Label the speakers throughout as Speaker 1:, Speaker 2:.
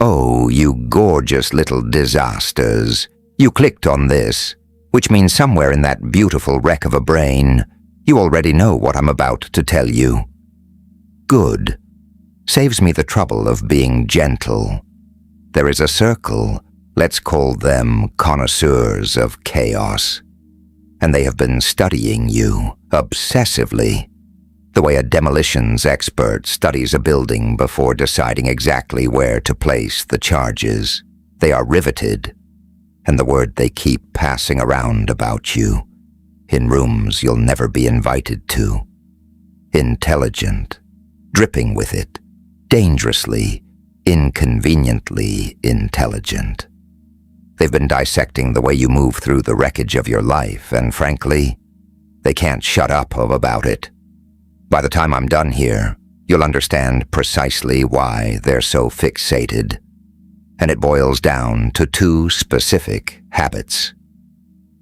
Speaker 1: Oh, you gorgeous little disasters. You clicked on this, which means somewhere in that beautiful wreck of a brain, you already know what I'm about to tell you. Good. Saves me the trouble of being gentle. There is a circle, let's call them connoisseurs of chaos. And they have been studying you, obsessively, the way a demolitions expert studies a building before deciding exactly where to place the charges. They are riveted, and the word they keep passing around about you, in rooms you'll never be invited to. Intelligent, dripping with it, dangerously, inconveniently intelligent. They've been dissecting the way you move through the wreckage of your life, and frankly, they can't shut up about it. By the time I'm done here, you'll understand precisely why they're so fixated. And it boils down to two specific habits.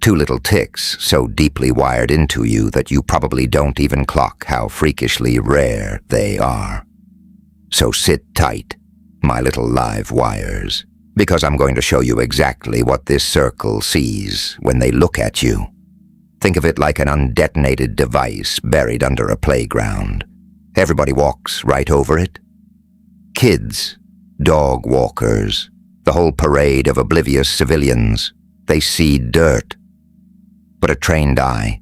Speaker 1: Two little tics so deeply wired into you that you probably don't even clock how freakishly rare they are. So sit tight, my little live wires, because I'm going to show you exactly what this circle sees when they look at you. Think of it like an undetonated device buried under a playground. Everybody walks right over it. Kids, dog walkers, the whole parade of oblivious civilians, they see dirt. But a trained eye,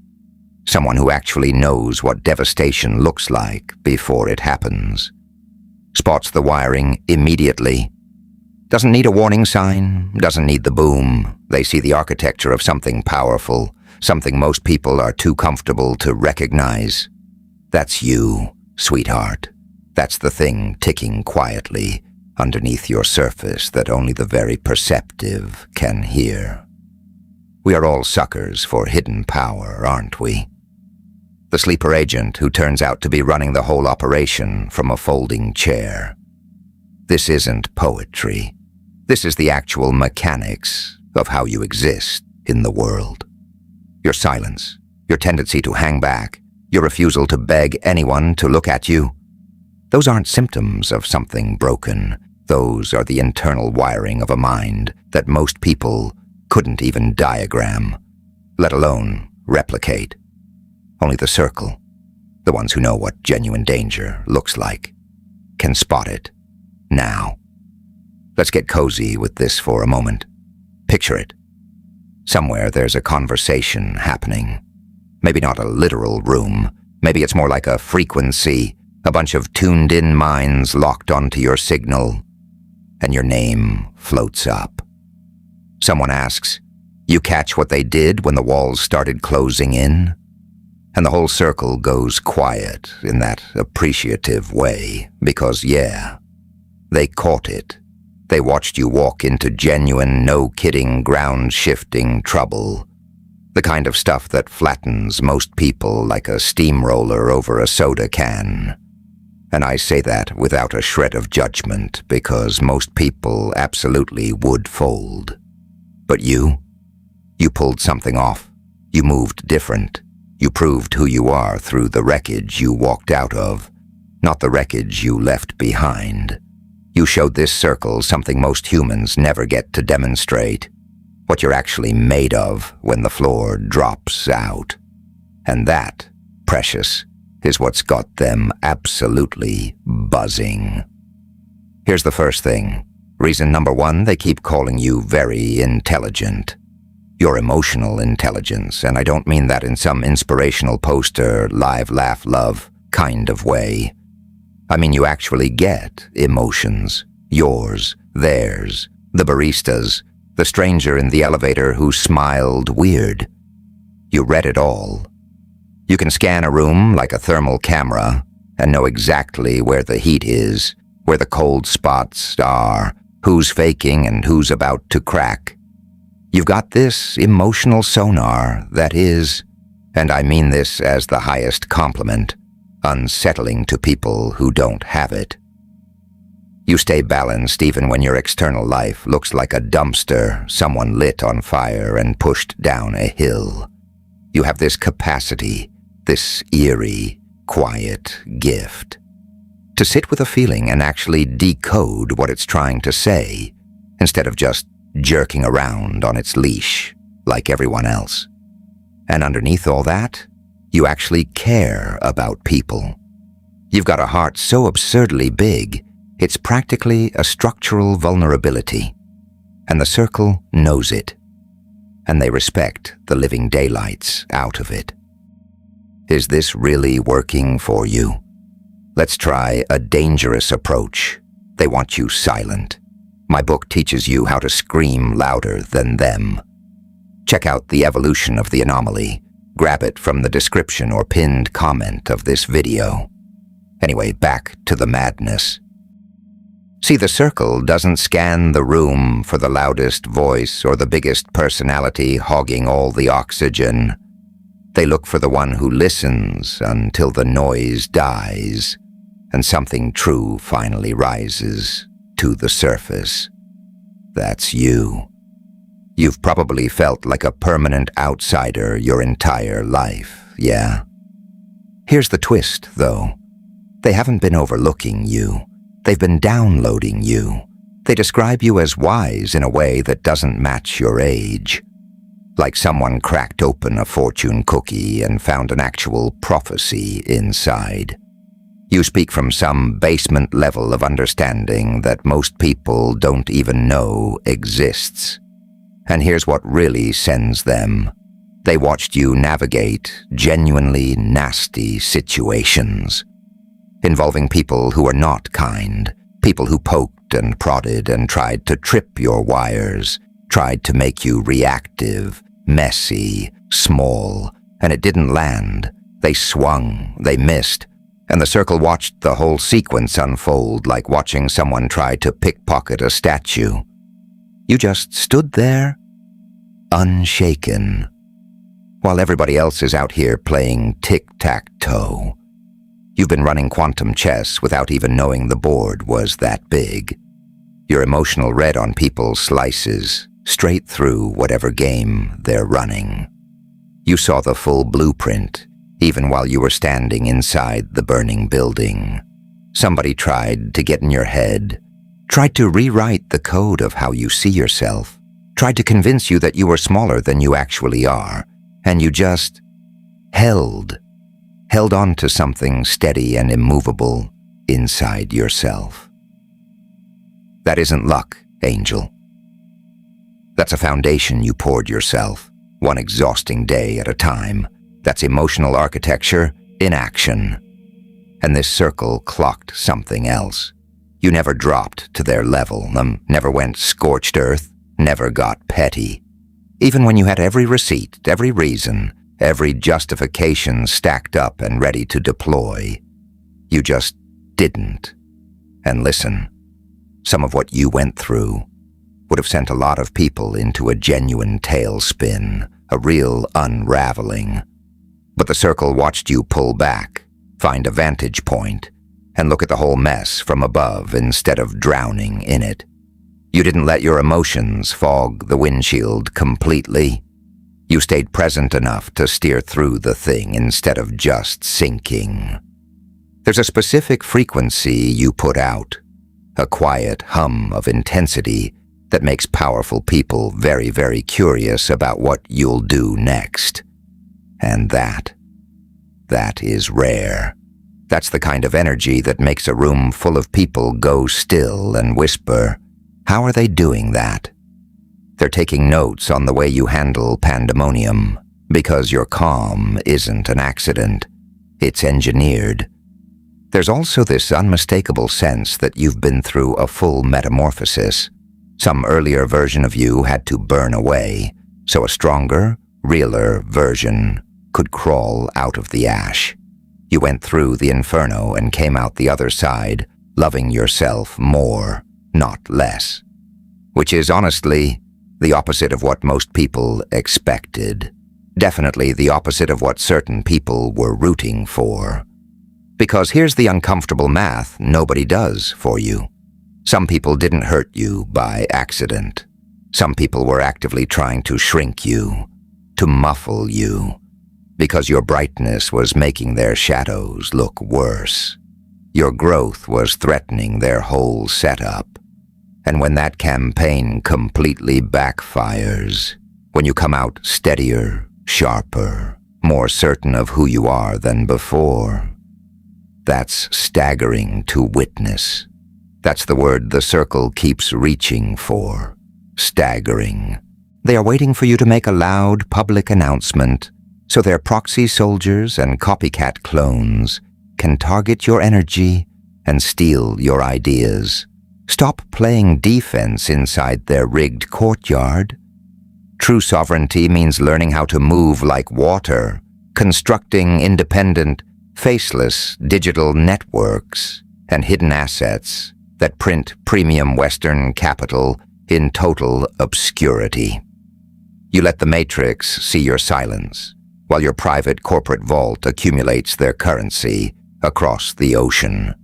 Speaker 1: someone who actually knows what devastation looks like before it happens, spots the wiring immediately. Doesn't need a warning sign, doesn't need the boom. They see the architecture of something powerful, something most people are too comfortable to recognize. That's you, sweetheart. That's the thing ticking quietly underneath your surface that only the very perceptive can hear. We are all suckers for hidden power, aren't we? The sleeper agent who turns out to be running the whole operation from a folding chair. This isn't poetry. This is the actual mechanics of how you exist in the world. Your silence, your tendency to hang back, your refusal to beg anyone to look at you. Those aren't symptoms of something broken. Those are the internal wiring of a mind that most people couldn't even diagram, let alone replicate. Only the circle, the ones who know what genuine danger looks like, can spot it now. Let's get cozy with this for a moment. Picture it. Somewhere there's a conversation happening. Maybe not a literal room. Maybe it's more like a frequency, a bunch of tuned-in minds locked onto your signal, and your name floats up. Someone asks, "You catch what they did when the walls started closing in?" And the whole circle goes quiet in that appreciative way, because yeah, they caught it. They watched you walk into genuine, no-kidding, ground-shifting trouble. The kind of stuff that flattens most people like a steamroller over a soda can. And I say that without a shred of judgment, because most people absolutely would fold. But you pulled something off. You moved different. You proved who you are through the wreckage you walked out of, not the wreckage you left behind. You showed this circle something most humans never get to demonstrate, what you're actually made of when the floor drops out. And that, precious, is what's got them absolutely buzzing. Here's the first thing. Reason number one, they keep calling you very intelligent. Your emotional intelligence, and I don't mean that in some inspirational poster, live, laugh, love kind of way. I mean you actually get emotions. Yours, theirs, the barista's, the stranger in the elevator who smiled weird. You read it all. You can scan a room like a thermal camera and know exactly where the heat is, where the cold spots are, who's faking and who's about to crack. You've got this emotional sonar that is, and I mean this as the highest compliment, unsettling to people who don't have it. You stay balanced even when your external life looks like a dumpster someone lit on fire and pushed down a hill. You have this capacity, this eerie, quiet gift. To sit with a feeling and actually decode what it's trying to say, instead of just jerking around on its leash like everyone else. And underneath all that, you actually care about people. You've got a heart so absurdly big, it's practically a structural vulnerability. And the circle knows it. And they respect the living daylights out of it. Is this really working for you? Let's try a dangerous approach. They want you silent. My book teaches you how to scream louder than them. Check out the evolution of the anomaly. Grab it from the description or pinned comment of this video. Anyway, back to the madness. See, the circle doesn't scan the room for the loudest voice or the biggest personality hogging all the oxygen. They look for the one who listens until the noise dies and something true finally rises to the surface. That's you. You've probably felt like a permanent outsider your entire life, yeah? Here's the twist, though. They haven't been overlooking you. They've been downloading you. They describe you as wise in a way that doesn't match your age. Like someone cracked open a fortune cookie and found an actual prophecy inside. You speak from some basement level of understanding that most people don't even know exists. And here's what really sends them. They watched you navigate genuinely nasty situations, involving people who are not kind, people who poked and prodded and tried to trip your wires, tried to make you reactive, messy, small, and it didn't land. They swung, they missed, and the circle watched the whole sequence unfold like watching someone try to pickpocket a statue. You just stood there, unshaken, while everybody else is out here playing tic-tac-toe. You've been running quantum chess without even knowing the board was that big. Your emotional read on people slices straight through whatever game they're running. You saw the full blueprint, even while you were standing inside the burning building. Somebody tried to get in your head, tried to rewrite the code of how you see yourself, tried to convince you that you were smaller than you actually are, and you just held on to something steady and immovable inside yourself. That isn't luck, Angel. That's a foundation you poured yourself, one exhausting day at a time. That's emotional architecture in action. And this circle clocked something else. You never dropped to their level, never went scorched earth, never got petty. Even when you had every receipt, every reason, every justification stacked up and ready to deploy, you just didn't. And listen, some of what you went through would have sent a lot of people into a genuine tailspin, a real unraveling. But the circle watched you pull back, find a vantage point, and look at the whole mess from above instead of drowning in it. You didn't let your emotions fog the windshield completely. You stayed present enough to steer through the thing instead of just sinking. There's a specific frequency you put out, a quiet hum of intensity that makes powerful people very, very curious about what you'll do next. And that is rare. That's the kind of energy that makes a room full of people go still and whisper, "How are they doing that?" They're taking notes on the way you handle pandemonium, because your calm isn't an accident. It's engineered. There's also this unmistakable sense that you've been through a full metamorphosis. Some earlier version of you had to burn away, so a stronger, realer version could crawl out of the ash. You went through the inferno and came out the other side, loving yourself more, not less. Which is honestly the opposite of what most people expected. Definitely the opposite of what certain people were rooting for. Because here's the uncomfortable math nobody does for you. Some people didn't hurt you by accident. Some people were actively trying to shrink you, to muffle you, because your brightness was making their shadows look worse. Your growth was threatening their whole setup. And when that campaign completely backfires, when you come out steadier, sharper, more certain of who you are than before, that's staggering to witness. That's the word the Circle keeps reaching for. Staggering. They are waiting for you to make a loud public announcement so their proxy soldiers and copycat clones can target your energy and steal your ideas. Stop playing defense inside their rigged courtyard. True sovereignty means learning how to move like water, constructing independent, faceless digital networks and hidden assets that print premium Western capital in total obscurity. You let the Matrix see your silence, while your private corporate vault accumulates their currency across the ocean.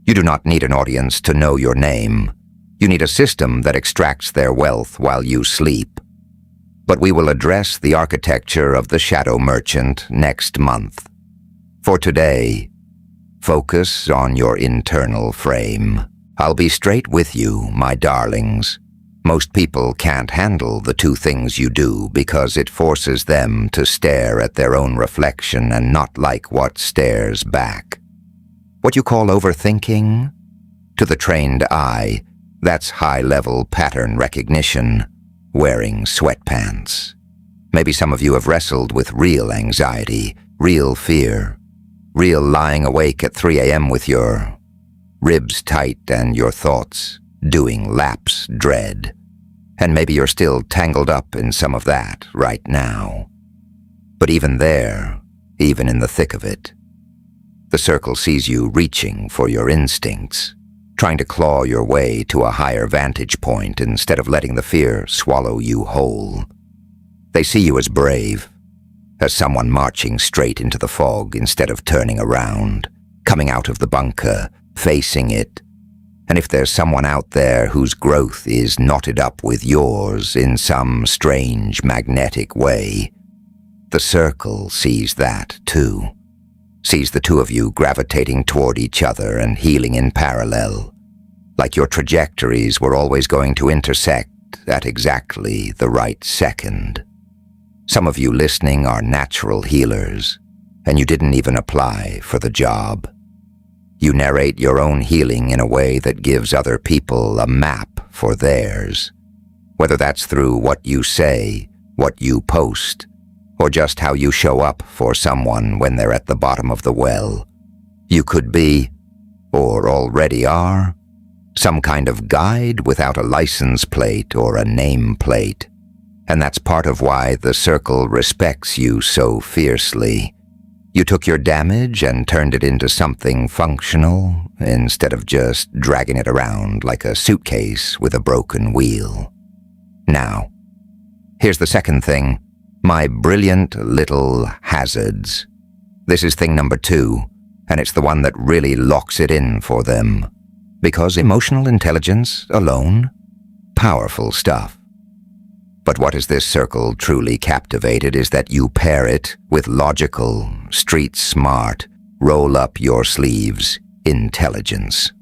Speaker 1: You do not need an audience to know your name. You need a system that extracts their wealth while you sleep. But we will address the architecture of the Shadow Merchant next month. For today, focus on your internal frame. I'll be straight with you, my darlings. Most people can't handle the two things you do because it forces them to stare at their own reflection and not like what stares back. What you call overthinking? To the trained eye, that's high-level pattern recognition, wearing sweatpants. Maybe some of you have wrestled with real anxiety, real fear, real lying awake at 3 a.m. with your ribs tight and your thoughts doing laps dread. And maybe you're still tangled up in some of that right now. But even there, even in the thick of it, the Circle sees you reaching for your instincts, trying to claw your way to a higher vantage point instead of letting the fear swallow you whole. They see you as brave, as someone marching straight into the fog instead of turning around, coming out of the bunker, facing it. And if there's someone out there whose growth is knotted up with yours in some strange magnetic way, the Circle sees that too. Sees the two of you gravitating toward each other and healing in parallel, like your trajectories were always going to intersect at exactly the right second. Some of you listening are natural healers, and you didn't even apply for the job. You narrate your own healing in a way that gives other people a map for theirs, whether that's through what you say, what you post, or just how you show up for someone when they're at the bottom of the well. You could be, or already are, some kind of guide without a license plate or a name plate, and that's part of why the Circle respects you so fiercely. You took your damage and turned it into something functional instead of just dragging it around like a suitcase with a broken wheel. Now, here's the second thing. My brilliant little hazards. This is thing number 2, and it's the one that really locks it in for them. Because emotional intelligence alone, powerful stuff. But what has this Circle truly captivated is that you pair it with logical, street-smart, roll-up-your-sleeves intelligence.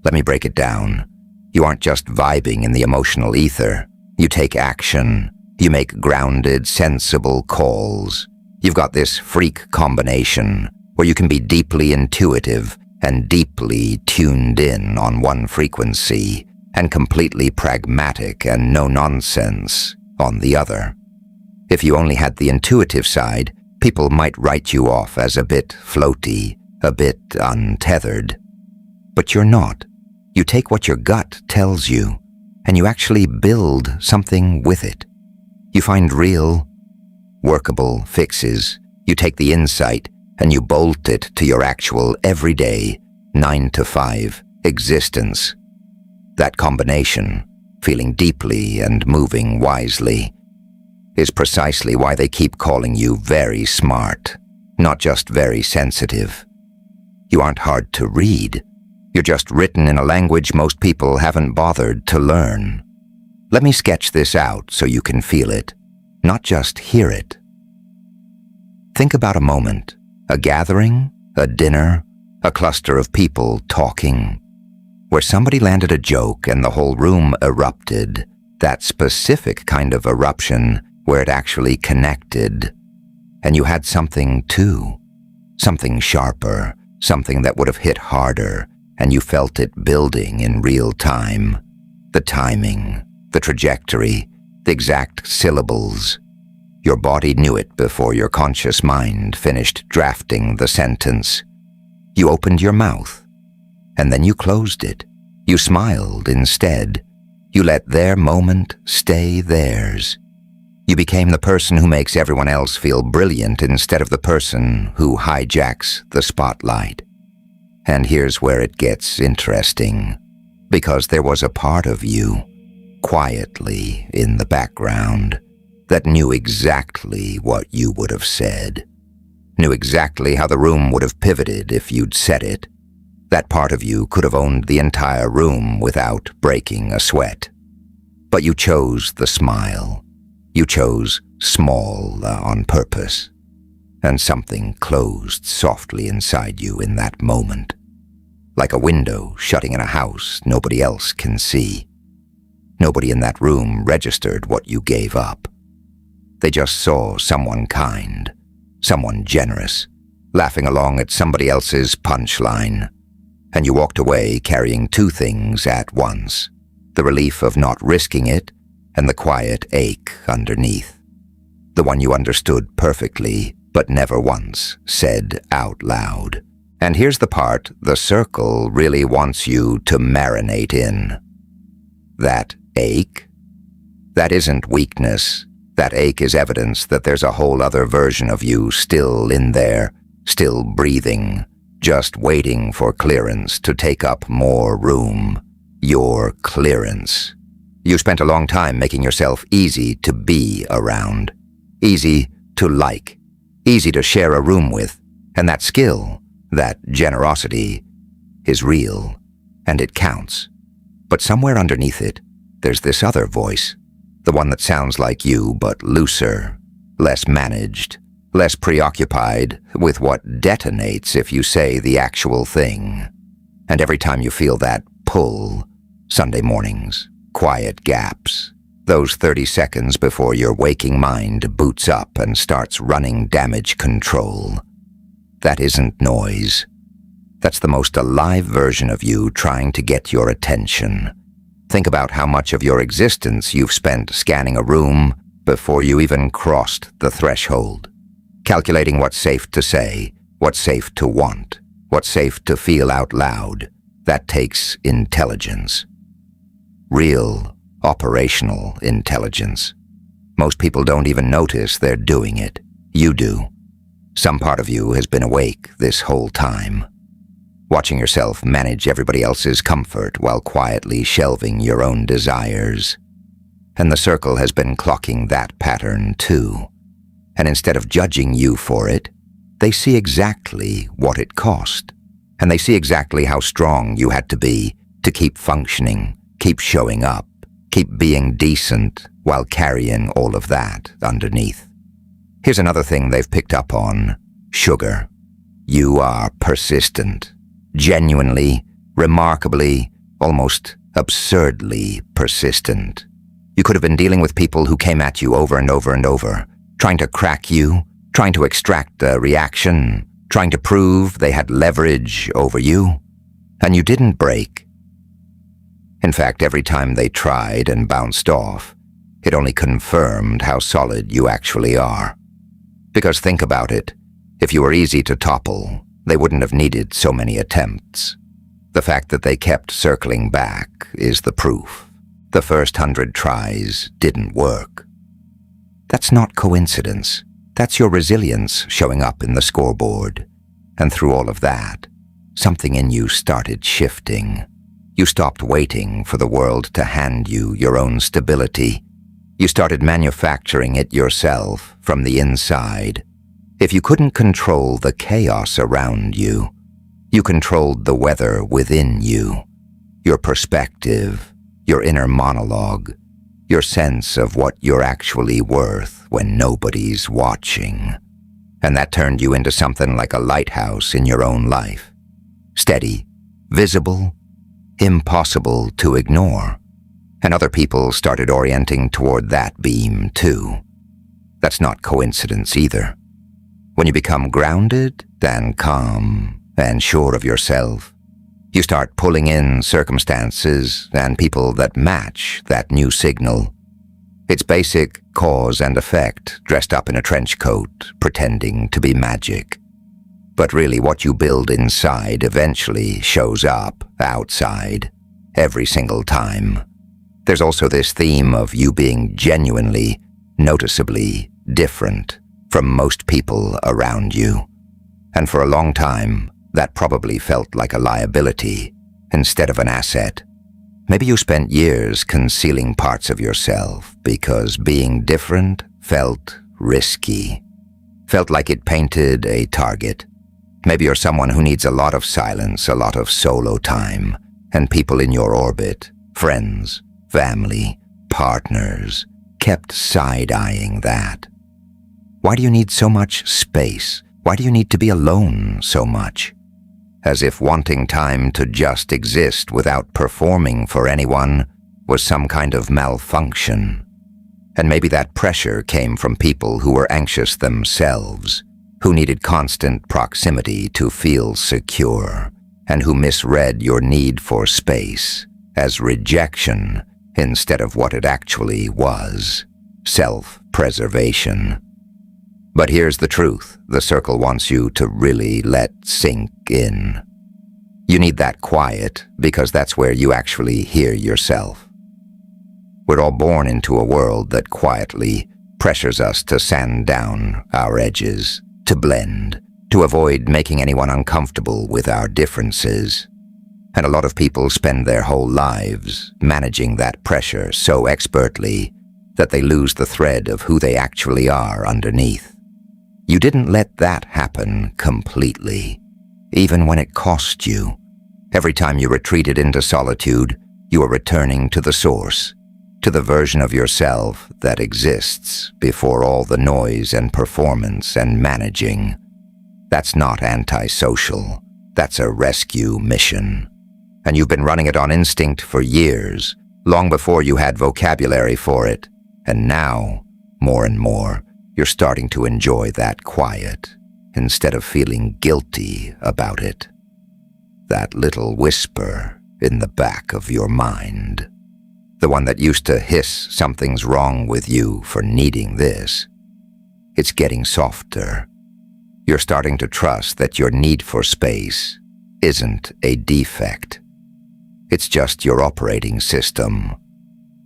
Speaker 1: Let me break it down. You aren't just vibing in the emotional ether. You take action. You make grounded, sensible calls. You've got this freak combination where you can be deeply intuitive and deeply tuned in on one frequency and completely pragmatic and no-nonsense on the other. If you only had the intuitive side, people might write you off as a bit floaty, a bit untethered. But you're not. You take what your gut tells you, and you actually build something with it. You find real, workable fixes. You take the insight and you bolt it to your actual everyday 9-to-5 existence. That combination, feeling deeply and moving wisely, is precisely why they keep calling you very smart, not just very sensitive. You aren't hard to read. You're just written in a language most people haven't bothered to learn. Let me sketch this out so you can feel it, not just hear it. Think about a moment, a gathering, a dinner, A cluster of people talking. Where somebody landed a joke and the whole room erupted. That specific kind of eruption where it actually connected. And you had something too. Something sharper, something that would have hit harder, and you felt it building in real time. The timing, the trajectory, the exact syllables. Your body knew it before your conscious mind finished drafting the sentence. You opened your mouth, and then you closed it. You smiled instead. You let their moment stay theirs. You became the person who makes everyone else feel brilliant instead of the person who hijacks the spotlight. And here's where it gets interesting, because there was a part of you, quietly in the background, that knew exactly what you would have said, knew exactly how the room would have pivoted if you'd said it. That part of you could have owned the entire room without breaking a sweat. But you chose the smile. You chose small on purpose. And something closed softly inside you in that moment. Like a window shutting in a house nobody else can see. Nobody in that room registered what you gave up. They just saw someone kind, someone generous, laughing along at somebody else's punchline. And you walked away carrying two things at once, the relief of not risking it and the quiet ache underneath. The one you understood perfectly, but never once said out loud. And here's the part the circle really wants you to marinate in. That ache? That isn't weakness. That ache is evidence that there's a whole other version of you still in there, still breathing, just waiting for clearance to take up more room. Your clearance. You spent a long time making yourself easy to be around, easy to like, easy to share a room with, and that skill, that generosity, is real, and it counts. But somewhere underneath it, there's this other voice, the one that sounds like you but looser, less managed, less preoccupied with what detonates if you say the actual thing. And every time you feel that pull, Sunday mornings, quiet gaps, those 30 seconds before your waking mind boots up and starts running damage control. That isn't noise. That's the most alive version of you trying to get your attention. Think about how much of your existence you've spent scanning a room before you even crossed the threshold. Calculating what's safe to say, what's safe to want, what's safe to feel out loud. That takes intelligence. Real, operational intelligence. Most people don't even notice they're doing it. You do. Some part of you has been awake this whole time, watching yourself manage everybody else's comfort while quietly shelving your own desires. And the circle has been clocking that pattern too. And instead of judging you for it, they see exactly what it cost. And they see exactly how strong you had to be to keep functioning, keep showing up, keep being decent while carrying all of that underneath. Here's another thing they've picked up on. Sugar. You are persistent. Genuinely, remarkably, almost absurdly persistent. You could have been dealing with people who came at you over and over and over, trying to crack you, trying to extract a reaction, trying to prove they had leverage over you, and you didn't break. In fact, every time they tried and bounced off, it only confirmed how solid you actually are. Because think about it, if you were easy to topple, they wouldn't have needed so many attempts. The fact that they kept circling back is the proof. The first 100 tries didn't work. That's not coincidence. That's your resilience showing up in the scoreboard. And through all of that, something in you started shifting. You stopped waiting for the world to hand you your own stability. You started manufacturing it yourself from the inside. If you couldn't control the chaos around you, you controlled the weather within you. Your perspective, your inner monologue, your sense of what you're actually worth when nobody's watching. And that turned you into something like a lighthouse in your own life. steady, visible, impossible to ignore. And other people started orienting toward that beam too. That's not coincidence either. When you become grounded and calm and sure of yourself, you start pulling in circumstances and people that match that new signal. It's basic cause and effect dressed up in a trench coat, pretending to be magic. But really what you build inside eventually shows up outside, every single time. There's also this theme of you being genuinely, noticeably different from most people around you. And for a long time, that probably felt like a liability instead of an asset. Maybe you spent years concealing parts of yourself because being different felt risky, felt like it painted a target. Maybe you're someone who needs a lot of silence, a lot of solo time, and people in your orbit, friends, family, partners, kept side-eyeing that. Why do you need so much space? Why do you need to be alone so much? As if wanting time to just exist without performing for anyone was some kind of malfunction. And maybe that pressure came from people who were anxious themselves, who needed constant proximity to feel secure, and who misread your need for space as rejection instead of what it actually was, self-preservation. But here's the truth the circle wants you to really let sink in. You need that quiet because that's where you actually hear yourself. We're all born into a world that quietly pressures us to sand down our edges, to blend, to avoid making anyone uncomfortable with our differences. And a lot of people spend their whole lives managing that pressure so expertly that they lose the thread of who they actually are underneath. You didn't let that happen completely, even when it cost you. Every time you retreated into solitude, you were returning to the source, to the version of yourself that exists before all the noise and performance and managing. That's not antisocial. That's a rescue mission. And you've been running it on instinct for years, long before you had vocabulary for it. And now, more and more, you're starting to enjoy that quiet instead of feeling guilty about it. That little whisper in the back of your mind. The one that used to hiss something's wrong with you for needing this. It's getting softer. You're starting to trust that your need for space isn't a defect. It's just your operating system.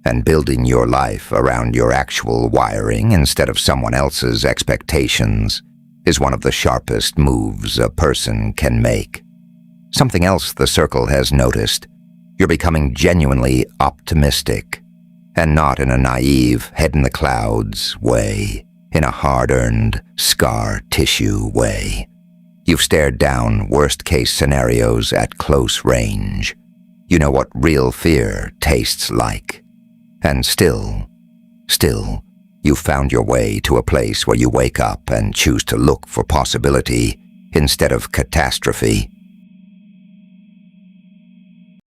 Speaker 1: And building your life around your actual wiring instead of someone else's expectations is one of the sharpest moves a person can make. Something else the circle has noticed. You're becoming genuinely optimistic, and not in a naive, head-in-the-clouds way, in a hard-earned, scar tissue way. You've stared down worst-case scenarios at close range. You know what real fear tastes like. And still, you've found your way to a place where you wake up and choose to look for possibility instead of catastrophe.